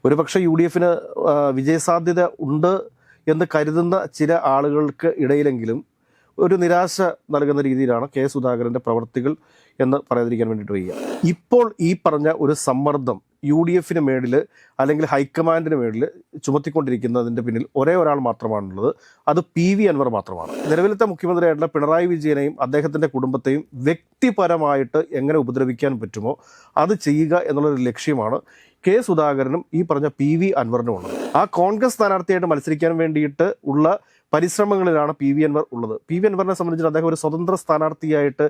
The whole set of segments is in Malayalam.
ഒരുപക്ഷെ യു ഡി എഫിന് വിജയസാധ്യത ഉണ്ട് എന്ന് കരുതുന്ന ചില ആളുകൾക്ക് ഇടയിലെങ്കിലും ഒരു നിരാശ നൽകുന്ന രീതിയിലാണ് കെ സുധാകരൻ്റെ പ്രവർത്തികൾ എന്ന് പറയാതിരിക്കാൻ വേണ്ടിയിട്ട് വയ്യ. ഇപ്പോൾ ഈ പറഞ്ഞ ഒരു സമ്മർദ്ദം യു ഡി എഫിന് മേളിൽ അല്ലെങ്കിൽ ഹൈക്കമാൻഡിന് മേളിൽ ചുമത്തിക്കൊണ്ടിരിക്കുന്നതിൻ്റെ പിന്നിൽ ഒരേ ഒരാൾ മാത്രമാണുള്ളത്. അത് പി.വി. അൻവർ മാത്രമാണ്. നിലവിലത്തെ മുഖ്യമന്ത്രിയായിട്ടുള്ള പിണറായി വിജയനെയും അദ്ദേഹത്തിൻ്റെ കുടുംബത്തെയും വ്യക്തിപരമായിട്ട് എങ്ങനെ ഉപദ്രവിക്കാൻ പറ്റുമോ അത് ചെയ്യുക എന്നുള്ളൊരു ലക്ഷ്യമാണ് കെ സുധാകരനും ഈ പറഞ്ഞ പി.വി. അൻവറിനും ഉള്ളത്. ആ കോൺഗ്രസ് സ്ഥാനാർത്ഥിയായിട്ട് മത്സരിക്കാൻ വേണ്ടിയിട്ട് ഉള്ള പരിശ്രമങ്ങളിലാണ് പി.വി. അൻവർ ഉള്ളത്. പി.വി. അൻവറിനെ സംബന്ധിച്ച് അദ്ദേഹം ഒരു സ്വതന്ത്ര സ്ഥാനാർത്ഥിയായിട്ട്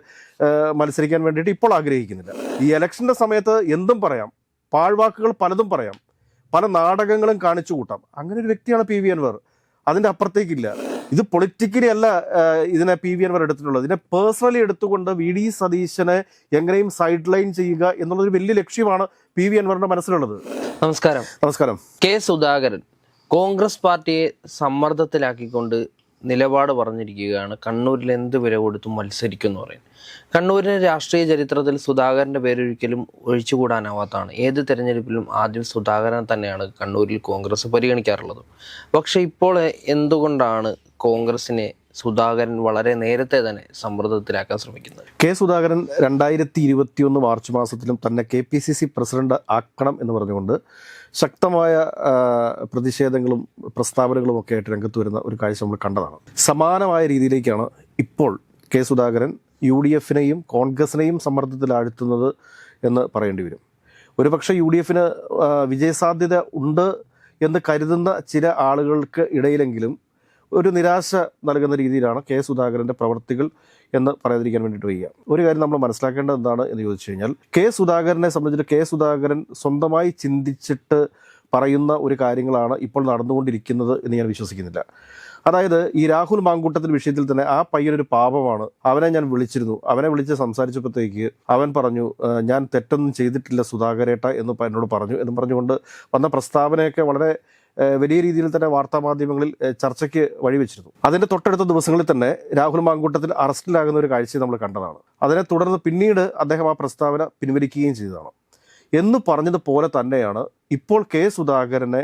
മത്സരിക്കാൻ വേണ്ടിയിട്ട് ഇപ്പോൾ ആഗ്രഹിക്കുന്നില്ല. ഈ ഇലക്ഷൻ്റെ സമയത്ത് എന്തും പറയാം, പാഴ്വാക്കുകൾ പലതും പറയാം, പല നാടകങ്ങളും കാണിച്ചു കൂട്ടാം. അങ്ങനെ ഒരു വ്യക്തിയാണ് പി.വി. അൻവർ. അതിൻ്റെ അപ്പുറത്തേക്കില്ല. ഇത് പൊളിറ്റിക്കലി അല്ല ഇതിനെ പി.വി. അൻവർ എടുത്തിട്ടുള്ളത്. ഇതിനെ പേഴ്സണലി എടുത്തുകൊണ്ട് വി.ഡി. സതീശനെ എങ്ങനെയും സൈഡ് ലൈൻ ചെയ്യുക എന്നുള്ളൊരു വലിയ ലക്ഷ്യമാണ് പി.വി. അൻവറിന്റെ മനസ്സിലുള്ളത്. നമസ്കാരം. കെ സുധാകരൻ കോൺഗ്രസ് പാർട്ടിയെ സമ്മർദ്ദത്തിലാക്കിക്കൊണ്ട് നിലപാട് പറഞ്ഞിരിക്കുകയാണ്. കണ്ണൂരിൽ എന്ത് വില കൊടുത്തും മത്സരിക്കും എന്ന് പറയുന്നത്. കണ്ണൂരിന്റെ രാഷ്ട്രീയ ചരിത്രത്തിൽ സുധാകരന്റെ പേരൊരിക്കലും ഒഴിച്ചുകൂടാനാവാത്തതാണ്. ഏത് തെരഞ്ഞെടുപ്പിലും ആദ്യം സുധാകരൻ തന്നെയാണ് കണ്ണൂരിൽ കോൺഗ്രസ് പരിഗണിക്കാറുള്ളത്. പക്ഷെ ഇപ്പോൾ എന്തുകൊണ്ടാണ് കോൺഗ്രസിനെ സുധാകരൻ വളരെ നേരത്തെ തന്നെ സമ്മർദ്ദത്തിലാക്കാൻ ശ്രമിക്കുന്നത്? കെ സുധാകരൻ 2021 മാർച്ച് മാസത്തിലും തന്നെ KPCC പ്രസിഡന്റ് ആക്കണം എന്ന് പറഞ്ഞുകൊണ്ട് ശക്തമായ പ്രതിഷേധങ്ങളും പ്രസ്താവനകളും ഒക്കെ ആയിട്ട് രംഗത്ത് വരുന്ന ഒരു കാഴ്ച നമ്മൾ കണ്ടതാണ്. സമാനമായ രീതിയിലേക്കാണ് ഇപ്പോൾ കെ സുധാകരൻ UDFനെയും കോൺഗ്രസിനെയും സമ്മർദ്ദത്തിലാഴ്ത്തുന്നത് എന്ന് പറയേണ്ടി വരും. ഒരുപക്ഷെ UDFന് വിജയസാധ്യത ഉണ്ട് എന്ന് കരുതുന്ന ചില ആളുകൾക്ക് ഇടയിലെങ്കിലും ഒരു നിരാശ നൽകുന്ന രീതിയിലാണ് കെ സുധാകരൻ്റെ പ്രവർത്തികൾ എന്ന് പറയാതിരിക്കാൻ വേണ്ടിയിട്ട് വയ്യ. ഒരു കാര്യം നമ്മൾ മനസ്സിലാക്കേണ്ടത് എന്താണ് എന്ന് ചോദിച്ചു കഴിഞ്ഞാൽ, കെ സുധാകരനെ സംബന്ധിച്ചിട്ട് കെ സുധാകരൻ സ്വന്തമായി ചിന്തിച്ചിട്ട് പറയുന്ന ഒരു കാര്യങ്ങളാണ് ഇപ്പോൾ നടന്നുകൊണ്ടിരിക്കുന്നത് എന്ന് ഞാൻ വിശ്വസിക്കുന്നില്ല. അതായത് ഈ രാഹുൽ മാങ്കൂട്ടത്തിൽ വിഷയത്തിൽ തന്നെ ആ പയ്യനൊരു പാപമാണ്, അവനെ ഞാൻ വിളിച്ചിരുന്നു, അവനെ വിളിച്ച് സംസാരിച്ചപ്പോഴത്തേക്ക് അവൻ പറഞ്ഞു ഞാൻ തെറ്റൊന്നും ചെയ്തിട്ടില്ല സുധാകരേട്ട എന്ന് എന്നോട് പറഞ്ഞു എന്ന് പറഞ്ഞുകൊണ്ട് വന്ന പ്രസ്താവനയൊക്കെ വളരെ വലിയ രീതിയിൽ തന്നെ വാർത്താമാധ്യമങ്ങളിൽ ചർച്ചയ്ക്ക് വഴിവെച്ചിരുന്നു. അതിൻ്റെ തൊട്ടടുത്ത ദിവസങ്ങളിൽ തന്നെ രാഹുൽ മാങ്കൂട്ടത്തിൽ അറസ്റ്റിലാകുന്ന ഒരു കാഴ്ച നമ്മൾ കണ്ടതാണ്. അതിനെ തുടർന്ന് പിന്നീട് അദ്ദേഹം ആ പ്രസ്താവന പിൻവലിക്കുകയും ചെയ്തതാണ്. എന്ന് പറഞ്ഞതുപോലെ തന്നെയാണ് ഇപ്പോൾ കെ സുധാകരനെ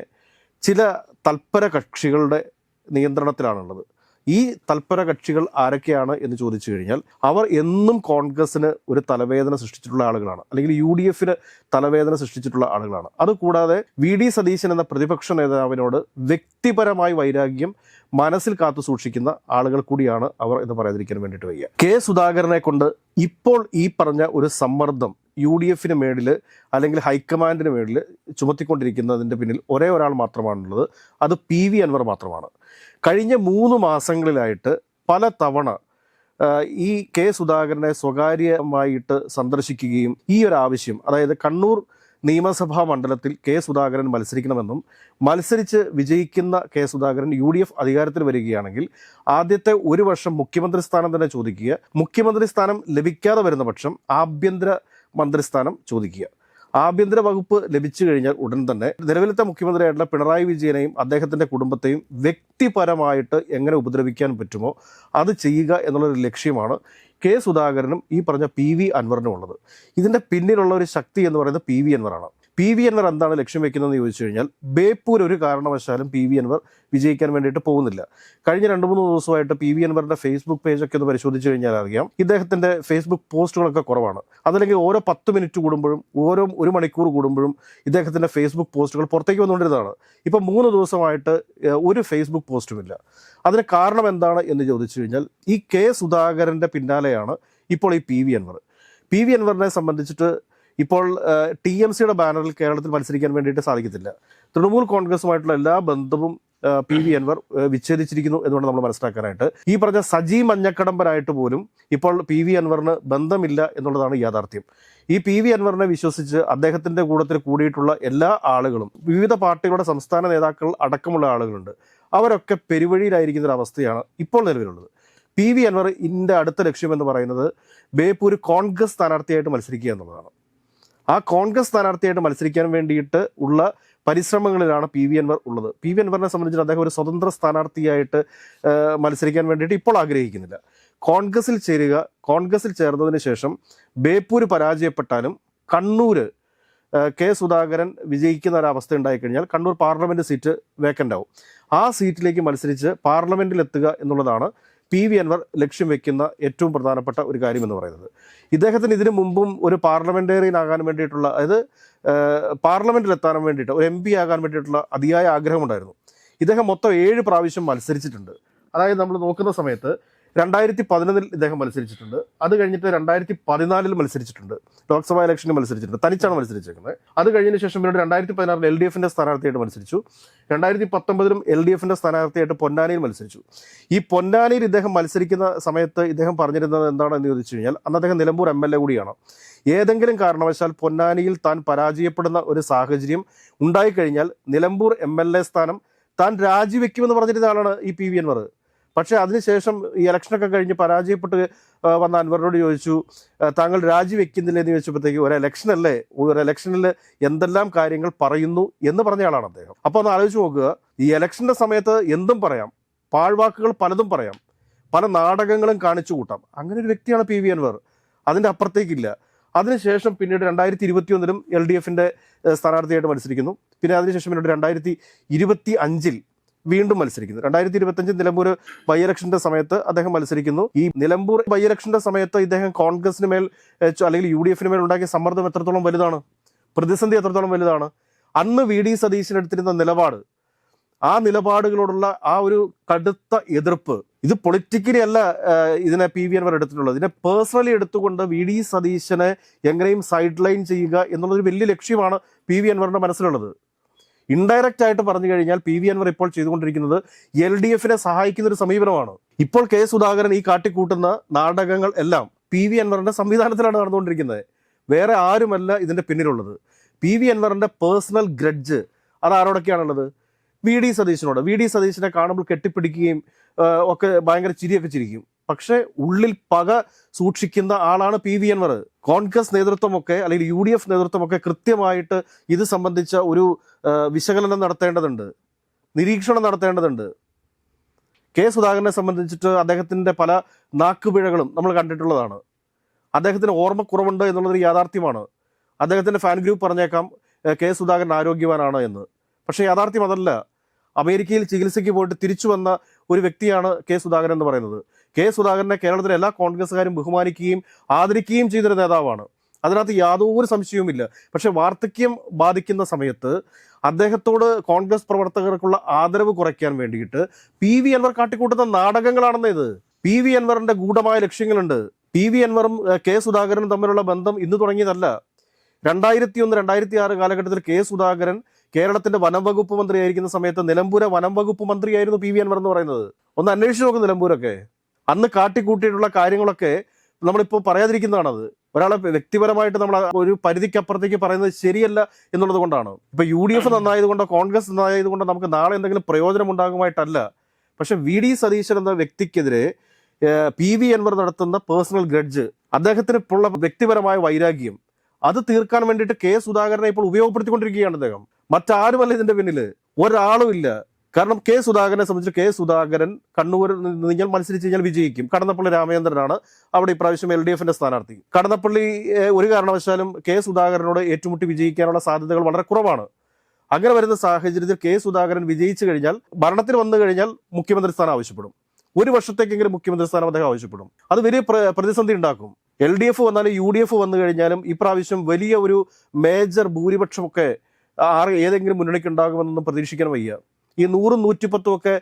ചില തൽപര കക്ഷികളുടെ നിയന്ത്രണത്തിലാണുള്ളത്. ഈ തൽപര കക്ഷികൾ ആരൊക്കെയാണ് എന്ന് ചോദിച്ചു കഴിഞ്ഞാൽ, അവർ എന്നും കോൺഗ്രസിന് ഒരു തലവേദന സൃഷ്ടിച്ചിട്ടുള്ള ആളുകളാണ്, അല്ലെങ്കിൽ UDFന് തലവേദന സൃഷ്ടിച്ചിട്ടുള്ള ആളുകളാണ്. അതുകൂടാതെ വി.ഡി. സതീശൻ എന്ന പ്രതിപക്ഷ നേതാവിനോട് വ്യക്തിപരമായി വൈരാഗ്യം മനസ്സിൽ കാത്തു സൂക്ഷിക്കുന്ന ആളുകൾ കൂടിയാണ് അവർ എന്ന് പറയാതിരിക്കാൻ വേണ്ടിയിട്ട് വയ്യ. കെ സുധാകരനെ കൊണ്ട് ഇപ്പോൾ ഈ പറഞ്ഞ ഒരു സമ്മർദ്ദം UDFന് മേളിൽ അല്ലെങ്കിൽ ഹൈക്കമാൻഡിന് മേളിൽ ചുമത്തിക്കൊണ്ടിരിക്കുന്നതിൻ്റെ പിന്നിൽ ഒരേ ഒരാൾ മാത്രമാണുള്ളത്. അത് പി.വി. അൻവർ മാത്രമാണ്. കഴിഞ്ഞ 3 മാസങ്ങളിലായിട്ട് പല തവണ ഈ കെ സുധാകരനെ സ്വകാര്യമായിട്ട് സന്ദർശിക്കുകയും ഈ ഒരു ആവശ്യം, അതായത് കണ്ണൂർ നിയമസഭാ മണ്ഡലത്തിൽ കെ സുധാകരൻ മത്സരിക്കണമെന്നും മത്സരിച്ച് വിജയിക്കുന്ന കെ സുധാകരൻ UDF അധികാരത്തിൽ വരികയാണെങ്കിൽ ആദ്യത്തെ 1 വർഷം മുഖ്യമന്ത്രി സ്ഥാനം തന്നെ ചോദിക്കുക, മുഖ്യമന്ത്രി സ്ഥാനം ലഭിക്കാതെ വരുന്ന പക്ഷം ആഭ്യന്തര മന്ത്രിസ്ഥാനം ചോദിക്കുക. ആഭ്യന്തര വകുപ്പ് ലഭിച്ചു കഴിഞ്ഞാൽ ഉടൻ തന്നെ നിലവിലത്തെ മുഖ്യമന്ത്രിയായിട്ടുള്ള പിണറായി വിജയനെയും അദ്ദേഹത്തിൻ്റെ കുടുംബത്തെയും വ്യക്തിപരമായിട്ട് എങ്ങനെ ഉപദ്രവിക്കാൻ പറ്റുമോ അത് ചെയ്യുക എന്നുള്ളൊരു ലക്ഷ്യമാണ് കെ സുധാകരനും ഈ പറഞ്ഞ പി.വി. അൻവറിനും ഉള്ളത്. ഇതിൻ്റെ പിന്നിലുള്ള ഒരു ശക്തി എന്ന് പറയുന്നത് പി.വി. അൻവറാണ്. പി.വി. അൻവർ എന്താണ് ലക്ഷ്യം വെക്കുന്നതെന്ന് ചോദിച്ചു കഴിഞ്ഞാൽ, ബേപ്പൂർ ഒരു കാരണവശാലും പി.വി. അൻവർ വിജയിക്കാൻ വേണ്ടിയിട്ട് പോകുന്നില്ല. കഴിഞ്ഞ 2-3 ദിവസമായിട്ട് പി.വി. അൻവറിൻ്റെ ഫേസ്ബുക്ക് പേജൊക്കെ ഒന്ന് പരിശോധിച്ച് കഴിഞ്ഞാൽ അറിയാം, ഇദ്ദേഹത്തിൻ്റെ ഫേസ്ബുക്ക് പോസ്റ്റുകളൊക്കെ കുറവാണ്. അതല്ലെങ്കിൽ ഓരോ 10 മിനിറ്റ് കൂടുമ്പോഴും ഓരോ 1 മണിക്കൂർ കൂടുമ്പോഴും ഇദ്ദേഹത്തിൻ്റെ ഫേസ്ബുക്ക് പോസ്റ്റുകൾ പുറത്തേക്ക് വന്നുകൊണ്ടിരുന്നതാണ്. ഇപ്പം 3 ദിവസമായിട്ട് ഒരു ഫേസ്ബുക്ക് പോസ്റ്റുമില്ല. അതിന് കാരണം എന്താണ് എന്ന് ചോദിച്ചു കഴിഞ്ഞാൽ, ഈ കെ സുധാകരൻ്റെ പിന്നാലെയാണ് ഇപ്പോൾ ഈ പി.വി. അൻവർ. പി.വി. അൻവറിനെ സംബന്ധിച്ചിട്ട് ഇപ്പോൾ TMCയുടെ ബാനറിൽ കേരളത്തിൽ മത്സരിക്കാൻ വേണ്ടിയിട്ട് സാധിക്കത്തില്ല. തൃണമൂൽ കോൺഗ്രസുമായിട്ടുള്ള എല്ലാ ബന്ധവും പി.വി. അൻവർ വിച്ഛേദിച്ചിരിക്കുന്നു എന്നുകൊണ്ട് നമ്മൾ മനസ്സിലാക്കാനായിട്ട്. ഈ പറഞ്ഞ സജി മഞ്ഞക്കടമ്പനായിട്ട് പോലും ഇപ്പോൾ പി.വി. അൻവറിന് ബന്ധമില്ല എന്നുള്ളതാണ് യാഥാർത്ഥ്യം. ഈ പി.വി. അൻവറിനെ വിശ്വസിച്ച് അദ്ദേഹത്തിൻ്റെ കൂട്ടത്തിൽ കൂടിയിട്ടുള്ള എല്ലാ ആളുകളും, വിവിധ പാർട്ടികളുടെ സംസ്ഥാന നേതാക്കൾ അടക്കമുള്ള ആളുകളുണ്ട്, അവരൊക്കെ പെരുവഴിയിലായിരിക്കുന്ന ഒരു അവസ്ഥയാണ് ഇപ്പോൾ നിലവിലുള്ളത്. പി.വി. അൻവർ ഇതിൻ്റെ അടുത്ത ലക്ഷ്യം എന്ന് പറയുന്നത് ബേപ്പൂർ കോൺഗ്രസ് സ്ഥാനാർത്ഥിയായിട്ട് മത്സരിക്കുക എന്നുള്ളതാണ്. ആ കോൺഗ്രസ് സ്ഥാനാർത്ഥിയായിട്ട് മത്സരിക്കാൻ വേണ്ടിയിട്ട് ഉള്ള പരിശ്രമങ്ങളിലാണ് പി.വി. അൻവർ ഉള്ളത്. പി.വി. അൻവറിനെ സംബന്ധിച്ചിട്ട് അദ്ദേഹം ഒരു സ്വതന്ത്ര സ്ഥാനാർത്ഥിയായിട്ട് മത്സരിക്കാൻ വേണ്ടിയിട്ട് ഇപ്പോൾ ആഗ്രഹിക്കുന്നില്ല. കോൺഗ്രസിൽ ചേരുക, കോൺഗ്രസിൽ ചേർന്നതിന് ശേഷം ബേപ്പൂർ പരാജയപ്പെട്ടാലും കണ്ണൂർ കെ സുധാകരൻ വിജയിക്കുന്ന ഒരവസ്ഥ ഉണ്ടായിക്കഴിഞ്ഞാൽ കണ്ണൂർ പാർലമെൻറ്റ് സീറ്റ് വേക്കൻ്റ് ആവും. ആ സീറ്റിലേക്ക് മത്സരിച്ച് പാർലമെൻറ്റിലെത്തുക എന്നുള്ളതാണ് PV അൻവർ ലക്ഷ്യം വെക്കുന്ന ഏറ്റവും പ്രധാനപ്പെട്ട ഒരു കാര്യം എന്ന് പറയുന്നത്. ഇദ്ദേഹത്തിന് ഇതിനു മുമ്പും ഒരു പാർലമെൻറ്റേറിയൻ ആകാൻ വേണ്ടിയിട്ടുള്ള, അതായത് പാർലമെൻറ്റിലെത്താൻ വേണ്ടിയിട്ട് ഒരു MP ആകാൻ വേണ്ടിയിട്ടുള്ള അതിയായ ആഗ്രഹമുണ്ടായിരുന്നു. ഇദ്ദേഹം മൊത്തം 7 പ്രാവശ്യം മത്സരിച്ചിട്ടുണ്ട്. അതായത് നമ്മൾ നോക്കുന്ന സമയത്ത് 2011 ഇദ്ദേഹം മത്സരിച്ചിട്ടുണ്ട്. അത് കഴിഞ്ഞിട്ട് 2014 മത്സരിച്ചിട്ടുണ്ട്, ലോക്സഭാ ഇലക്ഷനിൽ മത്സരിച്ചിട്ടുണ്ട്, തനിച്ചാണ് മത്സരിച്ചിരിക്കുന്നത്. അത് കഴിഞ്ഞതിന് ശേഷം പിന്നീട് 2016 LDFന്റെ സ്ഥാനാർത്ഥിയായിട്ട് മത്സരിച്ചു. 2019 LDFന്റെ സ്ഥാനാർത്ഥിയായിട്ട് പൊന്നാനിയിൽ മത്സരിച്ചു. ഈ പൊന്നാനിയിൽ ഇദ്ദേഹം മത്സരിക്കുന്ന സമയത്ത് ഇദ്ദേഹം പറഞ്ഞിരുന്നത് എന്താണെന്ന് ചോദിച്ചു കഴിഞ്ഞാൽ, അന്ന് അദ്ദേഹം നിലമ്പൂർ MLA കൂടിയാണ്. ഏതെങ്കിലും കാരണവശാൽ പൊന്നാനിയിൽ താൻ പരാജയപ്പെടുന്ന ഒരു സാഹചര്യം ഉണ്ടായിക്കഴിഞ്ഞാൽ നിലമ്പൂർ MLA സ്ഥാനം താൻ രാജിവെക്കുമെന്ന് പറഞ്ഞിരുന്ന ആളാണ് ഈ PV അൻവർ. പക്ഷേ അതിനുശേഷം ഈ ഇലക്ഷനൊക്കെ കഴിഞ്ഞ് പരാജയപ്പെട്ട് വന്ന അൻവറിനോട് ചോദിച്ചു, താങ്കൾ രാജിവെക്കുന്നില്ല എന്ന് ചോദിച്ചപ്പോഴത്തേക്ക് ഒരു ഇലക്ഷനിൽ എന്തെല്ലാം കാര്യങ്ങൾ പറയുന്നു എന്ന് പറഞ്ഞ ആളാണ് അദ്ദേഹം. അപ്പോൾ ഒന്ന് ആലോചിച്ച് നോക്കുക, ഈ ഇലക്ഷൻ്റെ സമയത്ത് എന്തും പറയാം, പാഴ്വാക്കുകൾ പലതും പറയാം, പല നാടകങ്ങളും കാണിച്ചു കൂട്ടാം. അങ്ങനെ ഒരു വ്യക്തിയാണ് PV അൻവർ. അതിൻ്റെ അപ്പുറത്തേക്കില്ല. അതിനുശേഷം പിന്നീട് 2021 LDFന്റെ സ്ഥാനാർത്ഥിയായിട്ട് മത്സരിക്കുന്നു. പിന്നെ അതിനുശേഷം പിന്നീട് 2025 വീണ്ടും മത്സരിക്കുന്നു. 2025 നിലമ്പൂർ ബൈ ഇലക്ഷന്റെ സമയത്ത് അദ്ദേഹം മത്സരിക്കുന്നു. ഈ നിലമ്പൂർ ബൈ ഇലക്ഷന്റെ സമയത്ത് ഇദ്ദേഹം കോൺഗ്രസിന് മേൽ അല്ലെങ്കിൽ UDFന് മേൽ ഉണ്ടാക്കിയ സമ്മർദ്ദം എത്രത്തോളം വലുതാണ്, പ്രതിസന്ധി എത്രത്തോളം വലുതാണ്. അന്ന് VD സതീശൻ എടുത്തിരുന്ന നിലപാട്, ആ നിലപാടുകളോടുള്ള ആ ഒരു കടുത്ത എതിർപ്പ്, ഇത് പൊളിറ്റിക്കലി അല്ല ഇതിനെ PV അൻവർ എടുത്തിട്ടുള്ളത്. ഇതിനെ പേഴ്സണലി എടുത്തുകൊണ്ട് VD സതീശനെ എങ്ങനെയും സൈഡ് ലൈൻ ചെയ്യുക എന്നുള്ളൊരു വലിയ ലക്ഷ്യമാണ് PV അൻവറിന്റെ മനസ്സിലുള്ളത്. ഇൻഡയറക്റ്റ് ആയിട്ട് പറഞ്ഞു കഴിഞ്ഞാൽ PV അൻവർ ഇപ്പോൾ ചെയ്തുകൊണ്ടിരിക്കുന്നത് LDFനെ സഹായിക്കുന്ന ഒരു സമീപനമാണ്. ഇപ്പോൾ കെ സുധാകരൻ ഈ കാട്ടിക്കൂട്ടുന്ന നാടകങ്ങൾ എല്ലാം PV അൻവറിന്റെ സംവിധാനത്തിലാണ് നടന്നുകൊണ്ടിരിക്കുന്നത്. വേറെ ആരുമല്ല ഇതിന്റെ പിന്നിലുള്ളത്. PV അൻവറിന്റെ പേഴ്സണൽ ഗ്രഡ്ജ് അത് ആരോടൊക്കെയാണുള്ളത്? VD സതീശനോട്. VD സതീശനെ കാണുമ്പോൾ കെട്ടിപ്പിടിക്കുകയും ഒക്കെ ഭയങ്കര ചിരിയൊക്കെ ചിരിക്കും. പക്ഷേ ഉള്ളിൽ പക സൂക്ഷിക്കുന്ന ആളാണ് PV അൻവർ. കോൺഗ്രസ് നേതൃത്വമൊക്കെ അല്ലെങ്കിൽ UDF നേതൃത്വമൊക്കെ കൃത്യമായിട്ട് ഇത് സംബന്ധിച്ച ഒരു വിശകലനം നടത്തേണ്ടതുണ്ട്, നിരീക്ഷണം നടത്തേണ്ടതുണ്ട്. കെ സുധാകരനെ സംബന്ധിച്ചിട്ട് അദ്ദേഹത്തിൻ്റെ പല നാക്കുപിഴകളും നമ്മൾ കണ്ടിട്ടുള്ളതാണ്. അദ്ദേഹത്തിന് ഓർമ്മക്കുറവുണ്ട് എന്നുള്ളതൊരു യാഥാർത്ഥ്യമാണ്. അദ്ദേഹത്തിൻ്റെ ഫാൻ ഗ്രൂപ്പ് പറഞ്ഞേക്കാം കെ സുധാകരൻ ആരോഗ്യവാനാണ് എന്ന്. പക്ഷേ യാഥാർത്ഥ്യം അതല്ല. അമേരിക്കയിൽ ചികിത്സയ്ക്ക് പോയിട്ട് തിരിച്ചു വന്ന ഒരു വ്യക്തിയാണ് കെ സുധാകരൻ എന്ന് പറയുന്നത്. കെ സുധാകരനെ കേരളത്തിലെ എല്ലാ കോൺഗ്രസ്സുകാരും ബഹുമാനിക്കുകയും ആദരിക്കുകയും ചെയ്തൊരു നേതാവാണ്. അതിനകത്ത് യാതൊരു സംശയവുമില്ല. പക്ഷെ വാർദ്ധക്യം ബാധിക്കുന്ന സമയത്ത് അദ്ദേഹത്തോട് കോൺഗ്രസ് പ്രവർത്തകർക്കുള്ള ആദരവ് കുറയ്ക്കാൻ വേണ്ടിയിട്ട് PV അൻവർ കാട്ടിക്കൂട്ടുന്ന നാടകങ്ങളാണെന്ന് ഇത്. PV അൻവറിന്റെ ഗൂഢമായ ലക്ഷ്യങ്ങളുണ്ട്. PV അൻവറും കെ സുധാകരനും തമ്മിലുള്ള ബന്ധം ഇന്ന് തുടങ്ങിയതല്ല. 2001, 2006 കാലഘട്ടത്തിൽ കെ സുധാകരൻ കേരളത്തിന്റെ വനം വകുപ്പ് മന്ത്രിയായിരിക്കുന്ന സമയത്ത് നിലമ്പൂരെ വനം വകുപ്പ് മന്ത്രിയായിരുന്നു PV അൻവർ എന്ന് പറയുന്നത്. ഒന്ന് അന്വേഷിച്ച് നോക്കും നിലമ്പൂരൊക്കെ. അന്ന് കാട്ടിക്കൂട്ടിയിട്ടുള്ള കാര്യങ്ങളൊക്കെ നമ്മളിപ്പോൾ പറയാതിരിക്കുന്നതാണത്. ഒരാളെ വ്യക്തിപരമായിട്ട് നമ്മൾ ഒരു പരിധിക്കപ്പുറത്തേക്ക് പറയുന്നത് ശരിയല്ല എന്നുള്ളത് കൊണ്ടാണ്. ഇപ്പൊ UDF നന്നായതുകൊണ്ടോ കോൺഗ്രസ് നന്നായതുകൊണ്ടോ നമുക്ക് നാളെ എന്തെങ്കിലും പ്രയോജനം ഉണ്ടാകുമായിട്ടല്ല. പക്ഷെ VD സതീശൻ എന്ന വ്യക്തിക്കെതിരെ PV അൻവർ നടത്തുന്ന പേഴ്സണൽ ഗ്രഡ്ജ്, അദ്ദേഹത്തിന് ഉള്ള വ്യക്തിപരമായ വൈരാഗ്യം, അത് തീർക്കാൻ വേണ്ടിയിട്ട് കെ സുധാകരനെ ഇപ്പോൾ ഉപയോഗപ്പെടുത്തിക്കൊണ്ടിരിക്കുകയാണ് അദ്ദേഹം. മറ്റാരുമല്ല ഇതിന്റെ പിന്നിൽ, ഒരാളും ഇല്ല. കാരണം കെ സുധാകരനെ സംബന്ധിച്ച് കെ സുധാകരൻ കണ്ണൂരിൽ നിന്ന് മത്സരിച്ച് കഴിഞ്ഞാൽ വിജയിക്കും. കടന്നപ്പള്ളി രാമചന്ദ്രനാണ് അവിടെ ഇപ്രാവശ്യം LDFന്റെ സ്ഥാനാർത്ഥി. കടന്നപ്പള്ളി ഒരു കാരണവശാലും കെ സുധാകരനോട് ഏറ്റുമുട്ടി വിജയിക്കാനുള്ള സാധ്യതകൾ വളരെ കുറവാണ്. അങ്ങനെ വരുന്ന സാഹചര്യത്തിൽ കെ സുധാകരൻ വിജയിച്ചു കഴിഞ്ഞാൽ, ഭരണത്തിൽ വന്നു കഴിഞ്ഞാൽ മുഖ്യമന്ത്രി സ്ഥാനം ആവശ്യപ്പെടും. 1 വർഷത്തേക്കെങ്കിലും മുഖ്യമന്ത്രി സ്ഥാനം അദ്ദേഹം ആവശ്യപ്പെടും. അത് വലിയ പ്രതിസന്ധി ഉണ്ടാക്കും. LDF വന്നാലും UDF വന്നു കഴിഞ്ഞാലും ഇപ്രാവശ്യം വലിയ ഒരു മേജർ ഭൂരിപക്ഷമൊക്കെ ഏതെങ്കിലും മുന്നണിക്ക് ഉണ്ടാകുമെന്നൊന്നും പ്രതീക്ഷിക്കാൻ വയ്യ. ഈ 100, 110 ഒക്കെ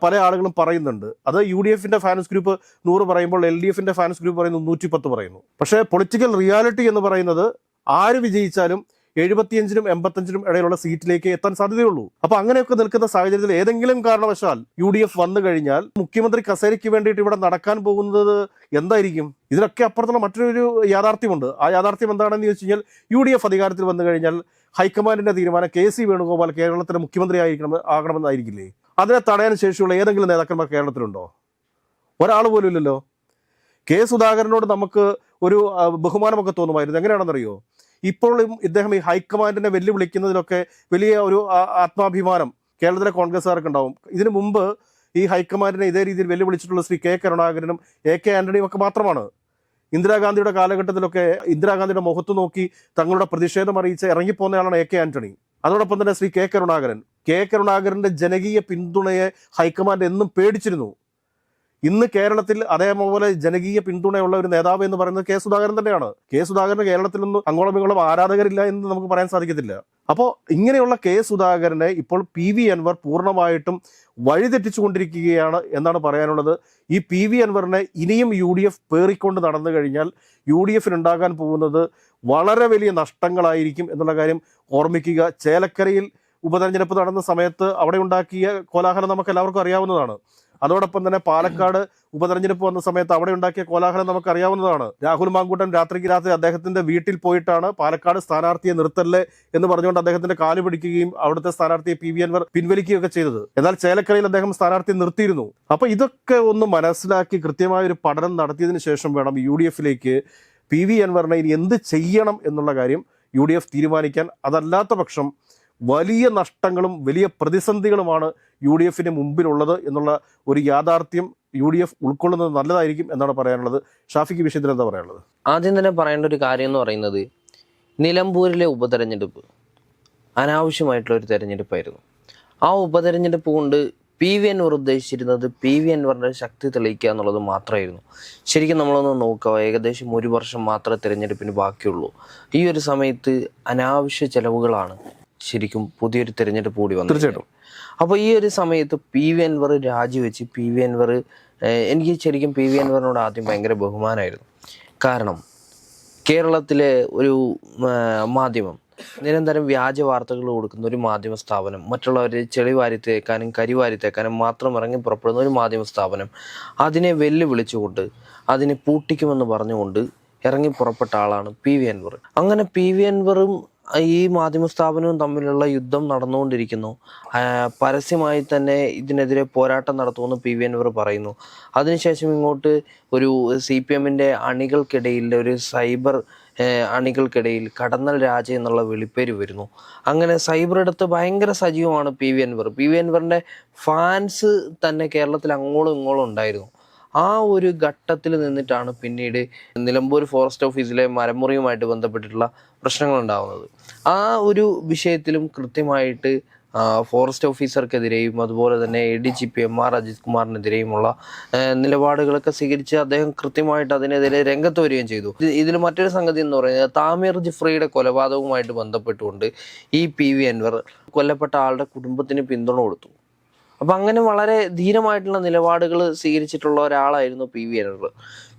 പല ആളുകളും പറയുന്നുണ്ട്. അത് UDFന്റെ ഫാൻസ് ഗ്രൂപ്പ് 100 പറയുമ്പോൾ LDFന്റെ ഫാൻസ് ഗ്രൂപ്പ് പറയുന്നു 110 പറയുന്നു. പക്ഷേ പൊളിറ്റിക്കൽ റിയാലിറ്റി എന്ന് പറയുന്നത് ആര് വിജയിച്ചാലും 75-നും 85-നും ഇടയിലുള്ള സീറ്റിലേക്ക് എത്താൻ സാധ്യതയുള്ളൂ. അപ്പൊ അങ്ങനെയൊക്കെ നിൽക്കുന്ന സാഹചര്യത്തിൽ ഏതെങ്കിലും കാരണവശാൽ UDF വന്നു കഴിഞ്ഞാൽ മുഖ്യമന്ത്രി കസേരയ്ക്ക് വേണ്ടിയിട്ട് ഇവിടെ നടക്കാൻ പോകുന്നത് എന്തായിരിക്കും? ഇതിനൊക്കെ അപ്പുറത്തുള്ള മറ്റൊരു യാഥാർത്ഥ്യമുണ്ട്. ആ യാഥാർത്ഥ്യം എന്താണെന്ന് ചോദിച്ചു കഴിഞ്ഞാൽ, UDF അധികാരത്തിൽ വന്നു കഴിഞ്ഞാൽ ഹൈക്കമാൻഡിന്റെ തീരുമാനം KC വേണുഗോപാൽ കേരളത്തിന്റെ മുഖ്യമന്ത്രി ആകണമെന്നായിരിക്കില്ലേ? അതിനെ തടയാൻ ശേഷിയുള്ള ഏതെങ്കിലും നേതാക്കന്മാർ കേരളത്തിലുണ്ടോ? ഒരാൾ പോലും ഇല്ലല്ലോ. കെ സുധാകരനോട് നമുക്ക് ഒരു ബഹുമാനമൊക്കെ തോന്നുമായിരുന്നു. എങ്ങനെയാണെന്നറിയോ? ഇപ്പോഴും ഇദ്ദേഹം ഈ ഹൈക്കമാൻഡിനെ വെല്ലുവിളിക്കുന്നതിലൊക്കെ വലിയ ഒരു ആത്മാഭിമാനം കേരളത്തിലെ കോൺഗ്രസ്സുകാർക്ക് ഉണ്ടാവും. ഇതിനു മുമ്പ് ഈ ഹൈക്കമാൻഡിനെ ഇതേ രീതിയിൽ വെല്ലുവിളിച്ചിട്ടുള്ള ശ്രീ K. കരുണാകരനും AK ആന്റണിയും ഒക്കെ മാത്രമാണ്. ഇന്ദിരാഗാന്ധിയുടെ കാലഘട്ടത്തിലൊക്കെ ഇന്ദിരാഗാന്ധിയുടെ മുഖത്ത് നോക്കി തങ്ങളുടെ പ്രതിഷേധം അറിയിച്ച് ഇറങ്ങിപ്പോന്നയാളാണ് AK ആന്റണി. അതോടൊപ്പം തന്നെ ശ്രീ കെ കരുണാകരന്റെ ജനകീയ പിന്തുണയെ ഹൈക്കമാൻഡ് എന്നും പേടിച്ചിരുന്നു. ഇന്ന് കേരളത്തിൽ അതേപോലെ ജനകീയ പിന്തുണയുള്ള ഒരു നേതാവ് എന്ന് പറയുന്നത് കെ സുധാകരൻ തന്നെയാണ്. കെ സുധാകരന് കേരളത്തിലൊന്നും അങ്ങോളം ഇങ്ങോളം ആരാധകരില്ല എന്ന് നമുക്ക് പറയാൻ സാധിക്കത്തില്ല. അപ്പോൾ ഇങ്ങനെയുള്ള കെ സുധാകരനെ ഇപ്പോൾ PV അൻവർ പൂർണ്ണമായിട്ടും വഴിതെറ്റിച്ചുകൊണ്ടിരിക്കുകയാണ് എന്നാണ് പറയാനുള്ളത്. ഈ PV അൻവറിനെ ഇനിയും UDF പേറിക്കൊണ്ട് നടന്നു കഴിഞ്ഞാൽ UDF ഉണ്ടാകാൻ പോകുന്നത് വളരെ വലിയ നഷ്ടങ്ങളായിരിക്കും എന്നുള്ള കാര്യം ഓർമ്മിക്കുക. ചേലക്കരയിൽ ഉപതെരഞ്ഞെടുപ്പ് നടന്ന സമയത്ത് അവിടെ ഉണ്ടാക്കിയ കോലാഹലം നമുക്ക് എല്ലാവർക്കും അറിയാവുന്നതാണ്. അതോടൊപ്പം തന്നെ പാലക്കാട് ഉപതെരഞ്ഞെടുപ്പ് വന്ന സമയത്ത് അവിടെ ഉണ്ടാക്കിയ കോലാഹലം നമുക്ക് അറിയാവുന്നതാണ്. രാഹുൽ മാങ്കൂട്ടൻ രാത്രി അദ്ദേഹത്തിന്റെ വീട്ടിൽ പോയിട്ടാണ് പാലക്കാട് സ്ഥാനാർത്ഥിയെ നിർത്തല്ലേ എന്ന് പറഞ്ഞുകൊണ്ട് അദ്ദേഹത്തിന്റെ കാല് പിടിക്കുകയും അവിടുത്തെ സ്ഥാനാർത്ഥിയെ PV അൻവർ പിൻവലിക്കുകയൊക്കെ ചെയ്തത്. എന്നാൽ ചേലക്കരയിൽ അദ്ദേഹം സ്ഥാനാർത്ഥിയെ നിർത്തിയിരുന്നു. അപ്പൊ ഇതൊക്കെ ഒന്ന് മനസ്സിലാക്കി കൃത്യമായ ഒരു പഠനം നടത്തിയതിനു ശേഷം വേണം UDFിലേക്ക് PV അൻവറിനെ ഇനി എന്ത് ചെയ്യണം എന്നുള്ള കാര്യം UDF തീരുമാനിക്കാൻ. അതല്ലാത്ത പക്ഷം വലിയ നഷ്ടങ്ങളും വലിയ പ്രതിസന്ധികളുമാണ് UDFിന് മുമ്പിലുള്ളത് എന്നുള്ള ഒരു യാഥാർത്ഥ്യം UDF ഉൾക്കൊള്ളുന്നത് നല്ലതായിരിക്കും എന്നാണ് പറയാനുള്ളത്. ഷാഫിക്ക് വിഷയത്തിൽ എന്താ പറയാനുള്ളത്? ആദ്യം തന്നെ പറയേണ്ട ഒരു കാര്യം എന്ന് പറയുന്നത്, നിലമ്പൂരിലെ ഉപതെരഞ്ഞെടുപ്പ് അനാവശ്യമായിട്ടുള്ള ഒരു തെരഞ്ഞെടുപ്പായിരുന്നു. ആ ഉപതെരഞ്ഞെടുപ്പ് കൊണ്ട് PV അൻവർ ഉദ്ദേശിച്ചിരുന്നത് PV അൻവറിൻ്റെ ശക്തി തെളിയിക്കുക എന്നുള്ളത് മാത്രമായിരുന്നു. ശരിക്കും നമ്മളൊന്ന് നോക്കുക, ഏകദേശം 1 വർഷം മാത്രമേ തിരഞ്ഞെടുപ്പിന് ബാക്കിയുള്ളൂ. ഈ ഒരു സമയത്ത് അനാവശ്യ ചെലവുകളാണ് ശരിക്കും പുതിയൊരു തിരഞ്ഞെടുപ്പ് കൂടി വന്നു. തീർച്ചയായിട്ടും. അപ്പോൾ ഈ ഒരു സമയത്ത് PV അൻവർ രാജിവെച്ച് PV അൻവർ, എനിക്ക് ശരിക്കും PV അൻവറിനോട് ആദ്യം ഭയങ്കര ബഹുമാനമായിരുന്നു. കാരണം കേരളത്തിലെ ഒരു മാധ്യമം, നിരന്തരം വ്യാജ വാർത്തകൾ കൊടുക്കുന്ന ഒരു മാധ്യമ സ്ഥാപനം, മറ്റുള്ളവരെ ചെളി വാരിത്തേക്കാനും കരി വാരിത്തേക്കാനും മാത്രം ഇറങ്ങി പുറപ്പെടുന്ന ഒരു മാധ്യമ സ്ഥാപനം, അതിനെ വെല്ലുവിളിച്ചുകൊണ്ട് അതിനെ പൂട്ടിക്കുമെന്ന് പറഞ്ഞുകൊണ്ട് ഇറങ്ങി പുറപ്പെട്ട ആളാണ് PV അൻവർ. അങ്ങനെ PV അൻവറും ഈ മാധ്യമ സ്ഥാപനവും തമ്മിലുള്ള യുദ്ധം നടന്നുകൊണ്ടിരിക്കുന്നു. പരസ്യമായി തന്നെ ഇതിനെതിരെ പോരാട്ടം നടത്തുമെന്ന് PV അൻവർ പറയുന്നു. അതിനുശേഷം ഇങ്ങോട്ട് ഒരു CPMന്റെ അണികൾക്കിടയിൽ, ഒരു സൈബർ അണികൾക്കിടയിൽ കടന്നൽ രാജ എന്നുള്ള വിളിപ്പേര് വരുന്നു. അങ്ങനെ സൈബർ ഇടത്ത് ഭയങ്കര സജീവമാണ് PV അൻവർ. PV അൻവറിൻ്റെ ഫാൻസ് തന്നെ കേരളത്തിൽ അങ്ങോളം ഇങ്ങോളം ഉണ്ടായിരുന്നു. ആ ഒരു ഘട്ടത്തിൽ നിന്നിട്ടാണ് പിന്നീട് നിലമ്പൂർ ഫോറസ്റ്റ് ഓഫീസിലെ മരമുറിയുമായിട്ട് ബന്ധപ്പെട്ടിട്ടുള്ള പ്രശ്നങ്ങൾ ഉണ്ടാകുന്നത്. ആ ഒരു വിഷയത്തിലും കൃത്യമായിട്ട് ഫോറസ്റ്റ് ഓഫീസർക്കെതിരെയും അതുപോലെ തന്നെ ADGP MR അജിത് കുമാറിനെതിരെയുമുള്ള നിലപാടുകളൊക്കെ സ്വീകരിച്ച് അദ്ദേഹം കൃത്യമായിട്ട് അതിനെതിരെ രംഗത്ത് വരികയും ചെയ്തു. ഇതിൽ മറ്റൊരു സംഗതി എന്ന് പറയുന്നത്, താമീർ ജിഫ്രിയുടെ കൊലപാതകവുമായിട്ട് ബന്ധപ്പെട്ടുകൊണ്ട് ഈ PV അൻവർ കൊല്ലപ്പെട്ട ആളുടെ കുടുംബത്തിന് പിന്തുണ കൊടുത്തു. അപ്പം അങ്ങനെ വളരെ ധീരമായിട്ടുള്ള നിലപാടുകൾ സ്വീകരിച്ചിട്ടുള്ള ഒരാളായിരുന്നു PV അൻവർ.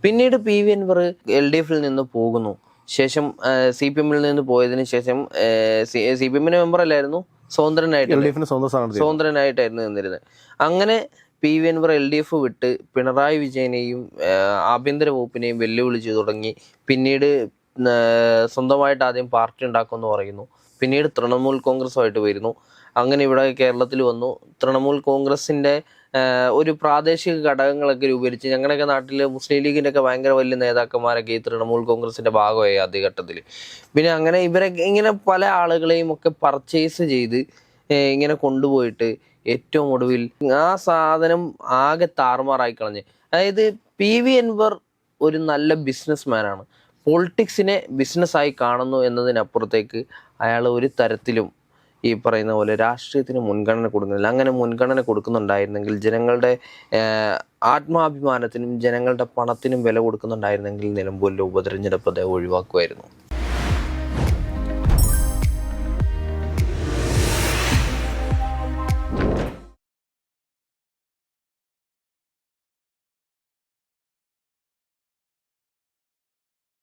പിന്നീട് PV അൻവർ LDFിൽ നിന്ന് പോകുന്നു. ശേഷം CPMൽ നിന്ന് പോയതിന് ശേഷം CPMന്റെ മെമ്പറല്ലായിരുന്നു, സ്വതന്ത്രനായിട്ടായിരുന്നു നിന്നിരുന്നത്. അങ്ങനെ PV അൻവർ LDF വിട്ട് പിണറായി വിജയനെയും ആഭ്യന്തര വകുപ്പിനെയും വെല്ലുവിളിച്ചു തുടങ്ങി. പിന്നീട് സ്വന്തമായിട്ട് ആദ്യം പാർട്ടി ഉണ്ടാക്കുമെന്ന് പറയുന്നു. പിന്നീട് തൃണമൂൽ കോൺഗ്രസുമായിട്ട് വരുന്നു. അങ്ങനെ ഇവിടെ കേരളത്തിൽ വന്നു. തൃണമൂൽ കോൺഗ്രസിൻ്റെ ഒരു പ്രാദേശിക ഘടകങ്ങളൊക്കെ രൂപീകരിച്ച് ഞങ്ങളുടെയൊക്കെ നാട്ടിൽ മുസ്ലിം ലീഗിൻ്റെ ഒക്കെ ഭയങ്കര വലിയ നേതാക്കന്മാരൊക്കെ ഈ തൃണമൂൽ കോൺഗ്രസിൻ്റെ ഭാഗമായി ആദ്യഘട്ടത്തിൽ. പിന്നെ അങ്ങനെ ഇവരെ ഇങ്ങനെ പല ആളുകളെയും ഒക്കെ പർച്ചേസ് ചെയ്ത് ഇങ്ങനെ കൊണ്ടുപോയിട്ട് ഏറ്റവും ഒടുവിൽ ആ സാധനം ആകെ താറുമാറായി കളഞ്ഞ്. അതായത് PV അൻവർ ഒരു നല്ല ബിസിനസ്മാനാണ്. പൊളിറ്റിക്സിനെ ബിസിനസ്സായി കാണുന്നു എന്നതിനപ്പുറത്തേക്ക് അയാൾ ഒരു തരത്തിലും ഈ പറയുന്ന പോലെ രാഷ്ട്രീയത്തിന് മുൻഗണന കൊടുക്കുന്നില്ല. അങ്ങനെ മുൻഗണന കൊടുക്കുന്നുണ്ടായിരുന്നെങ്കിൽ, ജനങ്ങളുടെ ആത്മാഭിമാനത്തിനും ജനങ്ങളുടെ പണത്തിനും വില കൊടുക്കുന്നുണ്ടായിരുന്നെങ്കിൽ നിലമ്പൂരിലെ ഉപതെരഞ്ഞെടുപ്പ് അദ്ദേഹം ഒഴിവാക്കുമായിരുന്നു.